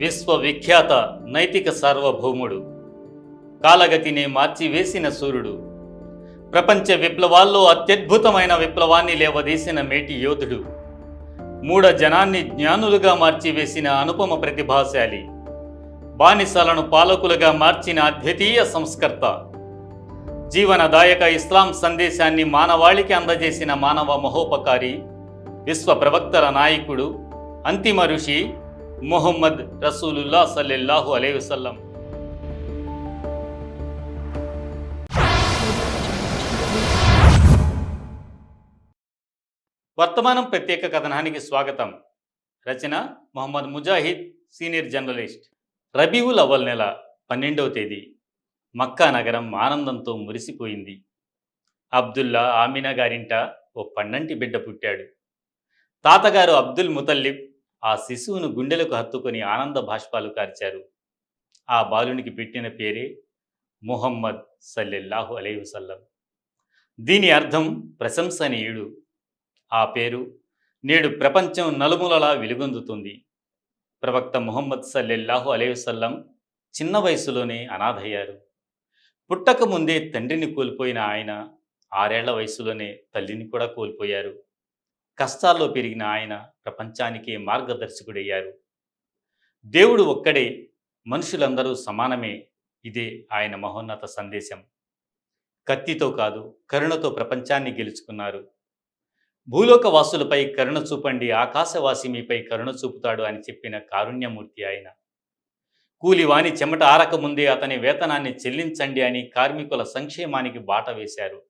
విశ్వవిఖ్యాత నైతిక సార్వభౌముడు, కాలగతిని మార్చివేసిన సూర్యుడు, ప్రపంచ విప్లవాల్లో అత్యద్భుతమైన విప్లవాన్ని లేవదీసిన మేటి యోధుడు, మూఢ జనాన్ని జ్ఞానులుగా మార్చివేసిన అనుపమ ప్రతిభాశాలి, బానిసలను పాలకులుగా మార్చిన అద్వితీయ సంస్కర్త, జీవనదాయక ఇస్లాం సందేశాన్ని మానవాళికి అందజేసిన మానవ మహోపకారి, విశ్వ ప్రవక్తల నాయకుడు, అంతిమ ఋషి ముహమ్మద్ రసూలుల్లా సల్లల్లాహు అలైహి వసల్లం. వర్తమానం ప్రత్యేక కథనానికి స్వాగతం. రచన మొహమ్మద్ ముజాహిద్, సీనియర్ జర్నలిస్ట్. రబీవుల్ అవల్ నెల 12వ తేదీ మక్కా నగరం ఆనందంతో మురిసిపోయింది. అబ్దుల్లా ఆమినా గారింట ఓ పన్నంటి బిడ్డ పుట్టాడు. తాతగారు అబ్దుల్ ముతల్లిబ్ ఆ శిశువును గుండెలకు హత్తుకొని ఆనంద బాష్పాలు కార్చారు. ఆ బాలునికి పెట్టిన పేరే ముహమ్మద్ సల్లల్లాహు అలైహి వసల్లం. దీని అర్థం ప్రశంసనీయుడు. ఆ పేరు నేడు ప్రపంచం నలుమూలలా వెలుగొందుతుంది. ప్రవక్త ముహమ్మద్ సల్లల్లాహు అలైహి వసల్లం చిన్న వయసులోనే అనాథయ్యారు. పుట్టక ముందే తండ్రిని కోల్పోయిన ఆయన 6 ఏళ్ల వయసులోనే తల్లిని కూడా కోల్పోయారు. కష్టాల్లో పెరిగిన ఆయన ప్రపంచానికే మార్గదర్శకుడయ్యారు. దేవుడు ఒక్కడే, మనుషులందరూ సమానమే. ఇదే ఆయన మహోన్నత సందేశం. కత్తితో కాదు, కరుణతో ప్రపంచాన్ని గెలుచుకున్నారు. భూలోక వాసులపై కరుణ చూపండి, ఆకాశవాసి మీపై కరుణ చూపుతాడు అని చెప్పిన కారుణ్యమూర్తి ఆయన. కూలివాని చెమట ఆరకముందే అతని వేతనాన్ని చెల్లించండి అని కార్మికుల సంక్షేమానికి బాట వేశారు.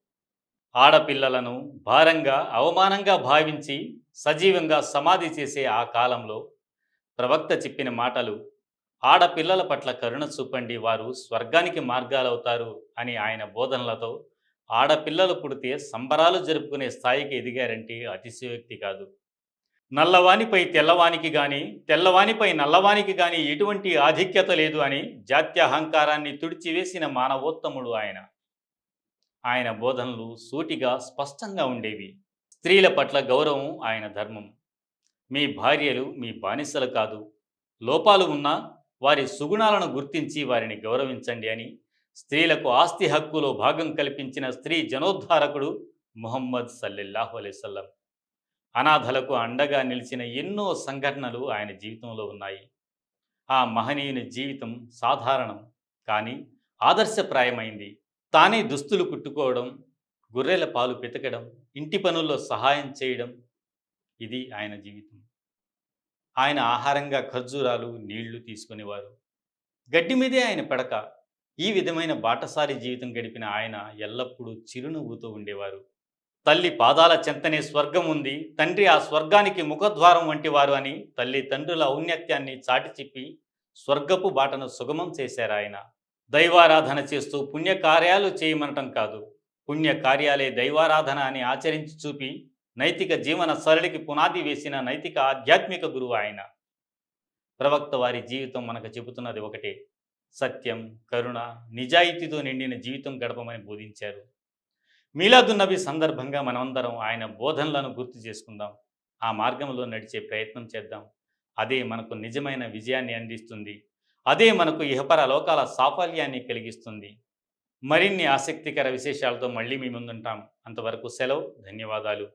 ఆడపిల్లలను భారంగా, అవమానంగా భావించి సజీవంగా సమాధి చేసే ఆ కాలంలో ప్రవక్త చెప్పిన మాటలు, ఆడపిల్లల పట్ల కరుణ చూపండి, వారు స్వర్గానికి మార్గాలవుతారు అని ఆయన బోధనలతో ఆడపిల్లలు పుడితే సంబరాలు జరుపుకునే స్థాయికి ఎదిగారంటే అతిశయోక్తి కాదు. నల్లవానిపై తెల్లవానికి కానీ, తెల్లవానిపై నల్లవానికి కానీ ఎటువంటి ఆధిక్యత లేదు అని జాత్యహంకారాన్ని తుడిచివేసిన మానవోత్తముడు ఆయన. ఆయన బోధనలు సూటిగా, స్పష్టంగా ఉండేవి. స్త్రీల పట్ల గౌరవం ఆయన ధర్మం. మీ భార్యలు మీ బానిసలు కాదు, లోపాలు ఉన్నా వారి సుగుణాలను గుర్తించి వారిని గౌరవించండి అని స్త్రీలకు ఆస్తి హక్కులో భాగం కల్పించిన స్త్రీ జనోద్ధారకుడు ముహమ్మద్ సల్లల్లాహు అలైహి వసల్లం. అనాథలకు అండగా నిలిచిన ఎన్నో సంఘటనలు ఆయన జీవితంలో ఉన్నాయి. ఆ మహనీయుని జీవితం సాధారణం కానీ ఆదర్శప్రాయమైంది. తానే దుస్తులు కుట్టుకోవడం, గొర్రెల పాలు పితకడం, ఇంటి పనుల్లో సహాయం చేయడం, ఇది ఆయన జీవితం. ఆయన ఆహారంగా ఖర్జూరాలు, నీళ్లు తీసుకునేవారు. గడ్డి మీదే ఆయన పడక. ఈ విధమైన బాటసారి జీవితం గడిపిన ఆయన ఎల్లప్పుడూ చిరునవ్వుతో ఉండేవారు. తల్లి పాదాల చెంతనే స్వర్గం ఉంది, తండ్రి ఆ స్వర్గానికి ముఖద్వారం వంటివారు అని తల్లి తండ్రుల ఔన్నత్యాన్ని చాటి చెప్పి స్వర్గపు బాటను సుగమం చేశారు ఆయన. దైవారాధన చేస్తూ పుణ్యకార్యాలు చేయమనటం కాదు, పుణ్యకార్యాలే దైవారాధన అని ఆచరించి చూపి నైతిక జీవన సరళికి పునాది వేసిన నైతిక ఆధ్యాత్మిక గురువు ఆయన. ప్రవక్త వారి జీవితం మనకు చెబుతున్నది ఒకటే: సత్యం, కరుణ, నిజాయితీతో నిండిన జీవితం గడపమని బోధించారు. మీలాదున్నబి సందర్భంగా మనమందరం ఆయన బోధనలను గుర్తు చేసుకుందాం. ఆ మార్గంలో నడిచే ప్రయత్నం చేద్దాం. అదే మనకు నిజమైన విజయాన్ని అందిస్తుంది. అదే మనకు ఇహపర లోకాల సాఫల్యాన్ని కలిగిస్తుంది. మరిన్ని ఆసక్తికర విశేషాలతో మళ్ళీ మీ ముందుంటాం. అంతవరకు సెలవు. ధన్యవాదాలు.